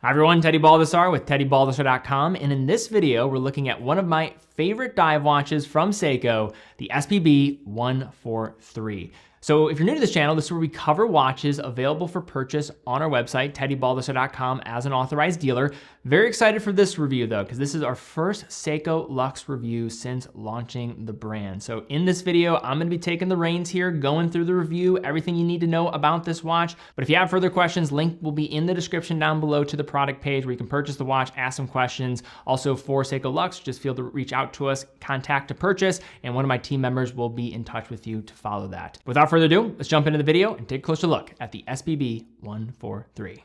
Hi everyone, Teddy Baldassarre with TeddyBaldassarre.com, and in this video, we're looking at one of my favorite dive watches from Seiko, the SPB143. So if you're new to this channel, this is where we cover watches available for purchase on our website, TeddyBaldassarre.com, as an authorized dealer. Very excited for this review though, because this is our first Seiko Luxe review since launching the brand. So in this video, I'm gonna be taking the reins here, going through the review, everything you need to know about this watch. But if you have further questions, link will be in the description down below to the product page where you can purchase the watch, ask some questions. Also for Seiko Luxe, just feel to reach out to us, contact to purchase, and one of my team members will be in touch with you to follow that. Without further ado, let's jump into the video and take a closer look at the SPB143.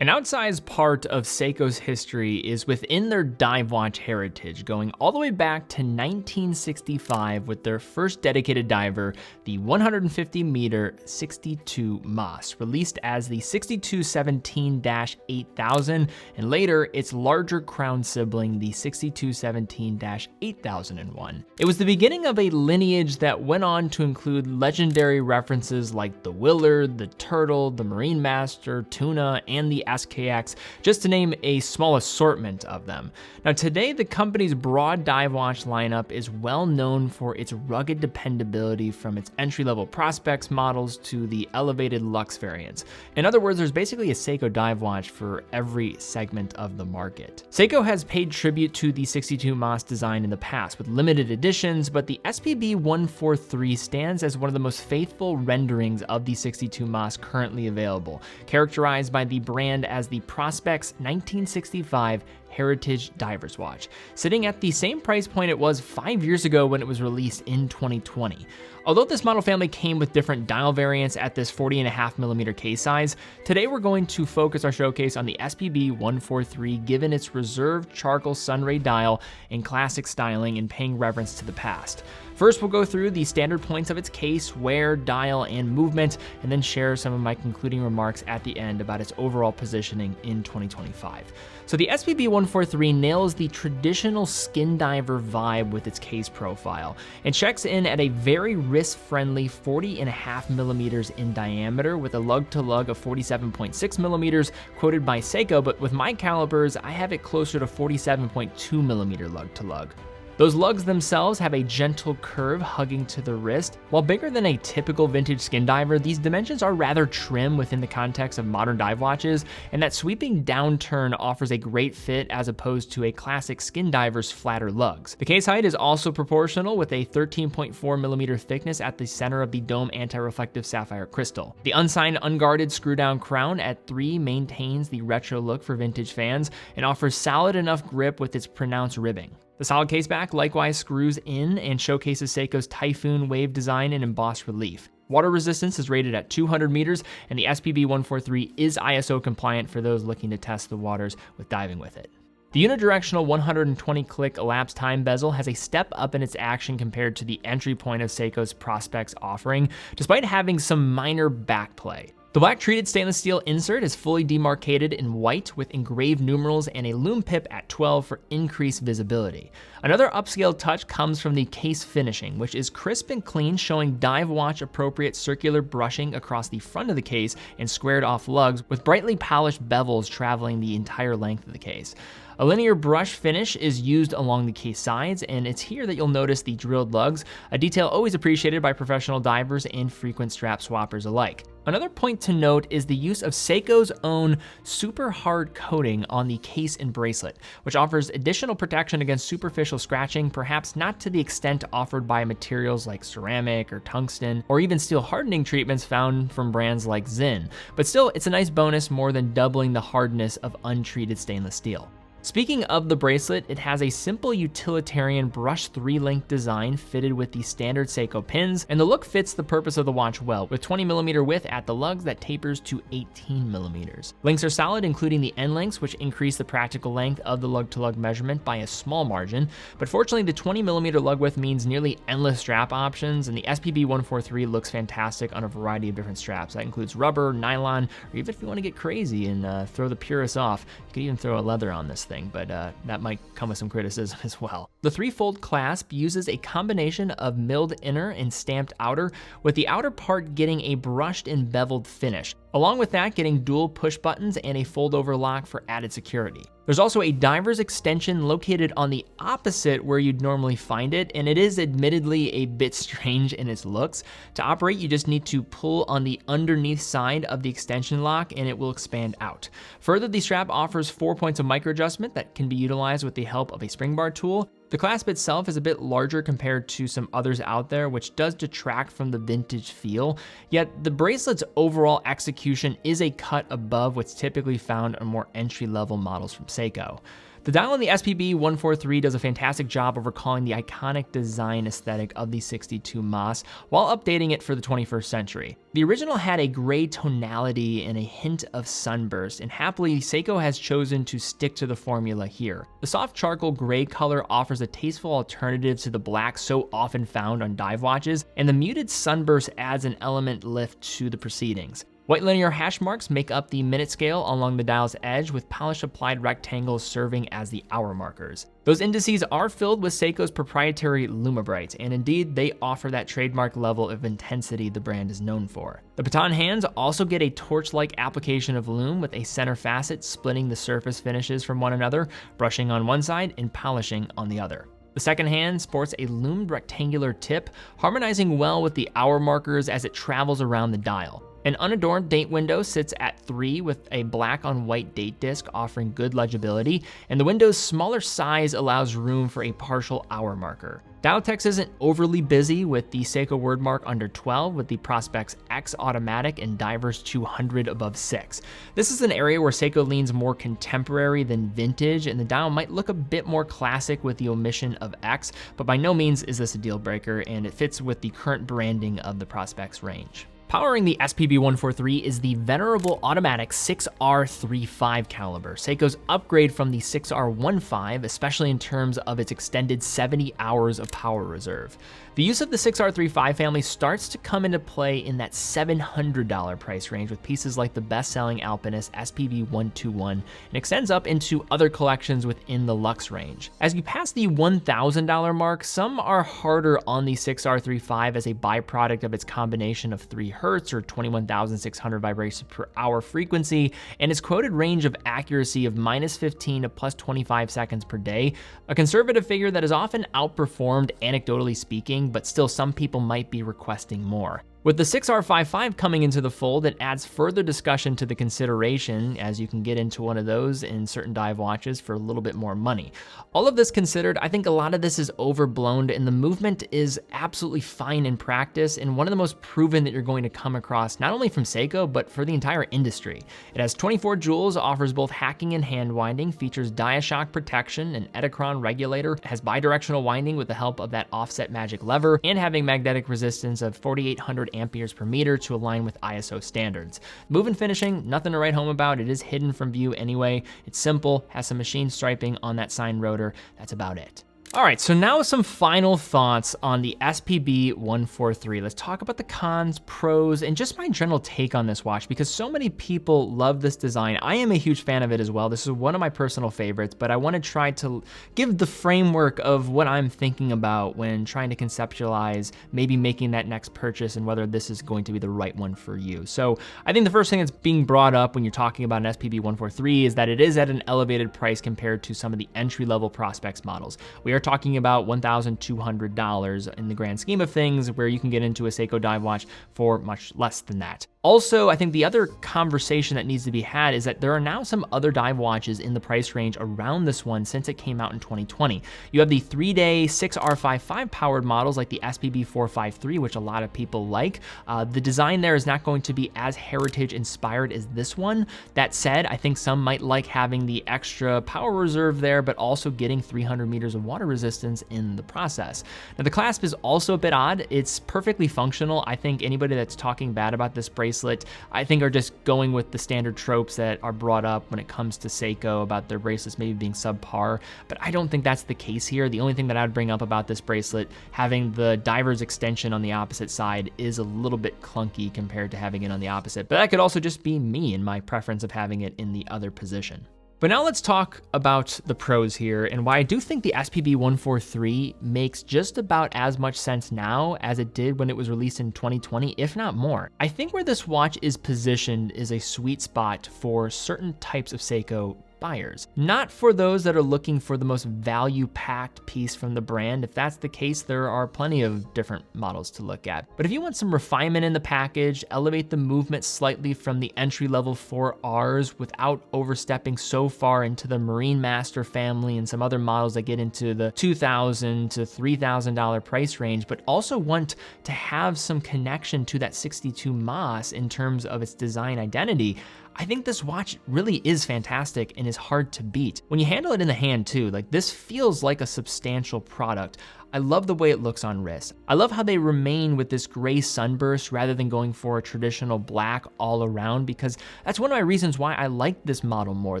An outsized part of Seiko's history is within their dive watch heritage, going all the way back to 1965 with their first dedicated diver, the 150-meter 62 Mas, released as the 6217-8000, and later its larger crown sibling, the 6217-8001. It was the beginning of a lineage that went on to include legendary references like the Willard, the Turtle, the Marine Master, Tuna, and the SKX, just to name a small assortment of them. Now today, the company's broad dive watch lineup is well known for its rugged dependability from its entry-level Prospects models to the elevated Luxe variants. In other words, there's basically a Seiko dive watch for every segment of the market. Seiko has paid tribute to the 62 Mas design in the past with limited editions, but the SPB143 stands as one of the most faithful renderings of the 62 Mas currently available, characterized by the brand as the Prospects 1965 Heritage Diver's Watch, sitting at the same price point it was 5 years ago when it was released in 2020. Although this model family came with different dial variants at this 40.5mm case size, today we're going to focus our showcase on the SPB143 given its reserved charcoal sunray dial and classic styling and paying reverence to the past. First, we'll go through the standard points of its case, wear, dial, and movement, and then share some of my concluding remarks at the end about its overall positioning in 2025. So the SPB143 nails the traditional skin diver vibe with its case profile and checks in at a very wrist-friendly 40.5mm in diameter with a lug-to-lug of 47.6mm quoted by Seiko, but with my calibers, I have it closer to 47.2mm lug-to-lug. Those lugs themselves have a gentle curve hugging to the wrist. While bigger than a typical vintage skin diver, these dimensions are rather trim within the context of modern dive watches, and that sweeping downturn offers a great fit as opposed to a classic skin diver's flatter lugs. The case height is also proportional with a 13.4mm thickness at the center of the dome anti-reflective sapphire crystal. The unsigned unguarded screw-down crown at 3 maintains the retro look for vintage fans and offers solid enough grip with its pronounced ribbing. The solid case back likewise screws in and showcases Seiko's Typhoon wave design and embossed relief. Water resistance is rated at 200 meters, and the SPB143 is ISO compliant for those looking to test the waters with diving with it. The unidirectional 120-click elapsed time bezel has a step up in its action compared to the entry point of Seiko's Prospects offering, despite having some minor backplay. The black treated stainless steel insert is fully demarcated in white with engraved numerals and a lume pip at 12 for increased visibility. Another upscale touch comes from the case finishing, which is crisp and clean, showing dive watch appropriate circular brushing across the front of the case and squared off lugs with brightly polished bevels traveling the entire length of the case. A linear brush finish is used along the case sides, and it's here that you'll notice the drilled lugs, a detail always appreciated by professional divers and frequent strap swappers alike. Another point to note is the use of Seiko's own super hard coating on the case and bracelet, which offers additional protection against superficial scratching, perhaps not to the extent offered by materials like ceramic or tungsten, or even steel hardening treatments found from brands like Zinn. But still, it's a nice bonus, more than doubling the hardness of untreated stainless steel. Speaking of the bracelet, it has a simple utilitarian brush 3-link design fitted with the standard Seiko pins, and the look fits the purpose of the watch well, with 20mm width at the lugs that tapers to 18mm. Links are solid, including the end links, which increase the practical length of the lug-to-lug measurement by a small margin, but fortunately the 20mm lug width means nearly endless strap options, and the SPB143 looks fantastic on a variety of different straps. That includes rubber, nylon, or even if you want to get crazy and throw the Purest off, you could even throw a leather on this thing. thing, but that might come with some criticism as well. The 3-fold clasp uses a combination of milled inner and stamped outer, with the outer part getting a brushed and beveled finish. Along with that, getting dual push buttons and a fold-over lock for added security. There's also a diver's extension located on the opposite where you'd normally find it, and it is admittedly a bit strange in its looks. To operate, you just need to pull on the underneath side of the extension lock and it will expand out. Further, the strap offers 4 points of micro adjustment that can be utilized with the help of a spring bar tool. The clasp itself is a bit larger compared to some others out there, which does detract from the vintage feel, yet the bracelet's overall execution is a cut above what's typically found on more entry-level models from Seiko. The dial on the SPB143 does a fantastic job of recalling the iconic design aesthetic of the 62 Mas while updating it for the 21st century. The original had a gray tonality and a hint of sunburst, and happily Seiko has chosen to stick to the formula here. The soft charcoal gray color offers a tasteful alternative to the black so often found on dive watches, and the muted sunburst adds an element lift to the proceedings. White linear hash marks make up the minute scale along the dial's edge, with polish applied rectangles serving as the hour markers. Those indices are filled with Seiko's proprietary Lumabrite, and indeed they offer that trademark level of intensity the brand is known for. The baton hands also get a torch-like application of lume with a center facet splitting the surface finishes from one another, brushing on one side and polishing on the other. The second hand sports a lumed rectangular tip, harmonizing well with the hour markers as it travels around the dial. An unadorned date window sits at 3 with a black on white date disc offering good legibility, and the window's smaller size allows room for a partial hour marker. Dial text isn't overly busy with the Seiko word mark under 12 with the Prospex X automatic and Divers 200 above 6. This is an area where Seiko leans more contemporary than vintage, and the dial might look a bit more classic with the omission of X, but by no means is this a deal breaker, and it fits with the current branding of the Prospex range. Powering the SPB143 is the venerable automatic 6R35 caliber, Seiko's upgrade from the 6R15, especially in terms of its extended 70 hours of power reserve. The use of the 6R35 family starts to come into play in that $700 price range with pieces like the best-selling Alpinist SPB121 and extends up into other collections within the Luxe range. As you pass the $1,000 mark, some are harder on the 6R35 as a byproduct of its combination of 3 Hz or 21,600 vibrations per hour frequency and its quoted range of accuracy of -15 to +25 seconds per day, a conservative figure that is often outperformed anecdotally speaking, but still some people might be requesting more. With the 6R55 coming into the fold, it adds further discussion to the consideration, as you can get into one of those in certain dive watches for a little bit more money. All of this considered, I think a lot of this is overblown, and the movement is absolutely fine in practice and one of the most proven that you're going to come across, not only from Seiko, but for the entire industry. It has 24 jewels, offers both hacking and hand winding, features Diashock protection, an Edicron regulator, has bidirectional winding with the help of that offset magic lever, and having magnetic resistance of 4,800 amperes per meter to align with ISO standards. Move and finishing, nothing to write home about. It is hidden from view anyway. It's simple, has some machine striping on that sign rotor. That's about it. All right, so now some final thoughts on the SPB143. Let's talk about the cons, pros, and just my general take on this watch because so many people love this design. I am a huge fan of it as well. This is one of my personal favorites, but I want to try to give the framework of what I'm thinking about when trying to conceptualize maybe making that next purchase and whether this is going to be the right one for you. So I think the first thing that's being brought up when you're talking about an SPB143 is that it is at an elevated price compared to some of the entry-level Prospex models. We are talking about $1,200 in the grand scheme of things, where you can get into a Seiko dive watch for much less than that. Also, I think the other conversation that needs to be had is that there are now some other dive watches in the price range around this one since it came out in 2020. You have the 3-day 6R55 powered models like the SPB453, which a lot of people like. The design there is not going to be as heritage inspired as this one. That said, I think some might like having the extra power reserve there, but also getting 300 meters of water resistance in the process. Now, the clasp is also a bit odd. It's perfectly functional. I think anybody that's talking bad about this bracelet, I think are just going with the standard tropes that are brought up when it comes to Seiko about their bracelets maybe being subpar, but I don't think that's the case here. The only thing that I'd bring up about this bracelet, having the diver's extension on the opposite side, is a little bit clunky compared to having it on the opposite, but that could also just be me and my preference of having it in the other position. But now let's talk about the pros here and why I do think the SPB143 makes just about as much sense now as it did when it was released in 2020, if not more. I think where this watch is positioned is a sweet spot for certain types of Seiko buyers. Not for those that are looking for the most value-packed piece from the brand. If that's the case, there are plenty of different models to look at. But if you want some refinement in the package, elevate the movement slightly from the entry-level 4Rs without overstepping so far into the Marine Master family and some other models that get into the $2,000 to $3,000 price range, but also want to have some connection to that 62 Mas in terms of its design identity, I think this watch really is fantastic and is hard to beat. When you handle it in the hand too, like this feels like a substantial product. I love the way it looks on wrist. I love how they remain with this gray sunburst rather than going for a traditional black all around, because that's one of my reasons why I like this model more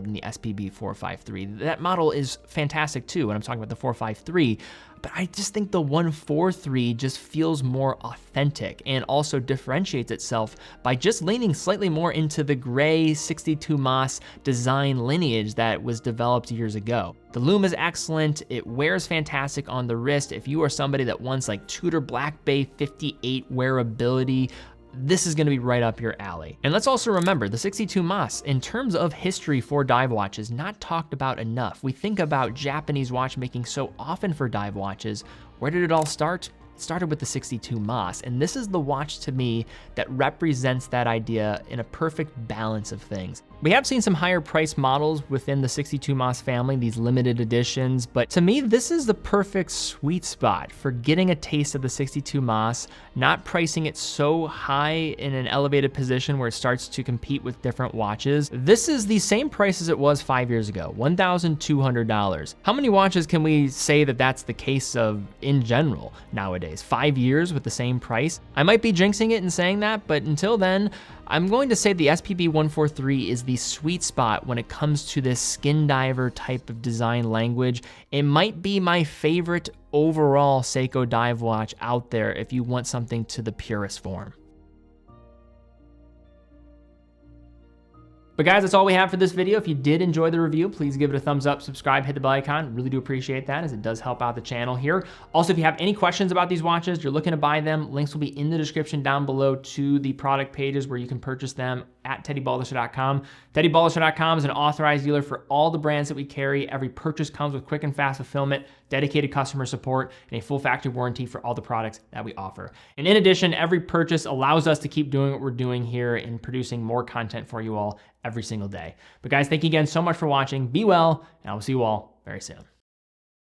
than the SPB453. That model is fantastic too, and I'm talking about the 453, but I just think the 143 just feels more authentic and also differentiates itself by just leaning slightly more into the gray 62 Mas design lineage that was developed years ago. The lume is excellent, it wears fantastic on the wrist. If you are somebody that wants like Tudor Black Bay 58 wearability, this is gonna be right up your alley. And let's also remember, the 62 Mas, in terms of history for dive watches, not talked about enough. We think about Japanese watchmaking so often for dive watches. Where did it all start? It started with the 62 Mas, and this is the watch to me that represents that idea in a perfect balance of things. We have seen some higher price models within the 62 Mas family, these limited editions, but to me, this is the perfect sweet spot for getting a taste of the 62 Mas, not pricing it so high in an elevated position where it starts to compete with different watches. This is the same price as it was 5 years ago, $1,200. How many watches can we say that that's the case of in general nowadays? 5 years with the same price? I might be jinxing it in saying that, but until then, I'm going to say the SPB143 is the sweet spot when it comes to this skin diver type of design language. It might be my favorite overall Seiko dive watch out there if you want something to the purest form. But guys, that's all we have for this video. If you did enjoy the review, please give it a thumbs up, subscribe, hit the bell icon. Really do appreciate that, as it does help out the channel here. Also, if you have any questions about these watches, you're looking to buy them, links will be in the description down below to the product pages where you can purchase them at TeddyBaldassarre.com. TeddyBaldassarre.com is an authorized dealer for all the brands that we carry. Every purchase comes with quick and fast fulfillment, dedicated customer support, and a full factory warranty for all the products that we offer. And in addition, every purchase allows us to keep doing what we're doing here and producing more content for you all every single day. But guys, thank you again so much for watching. Be well, and I will see you all very soon.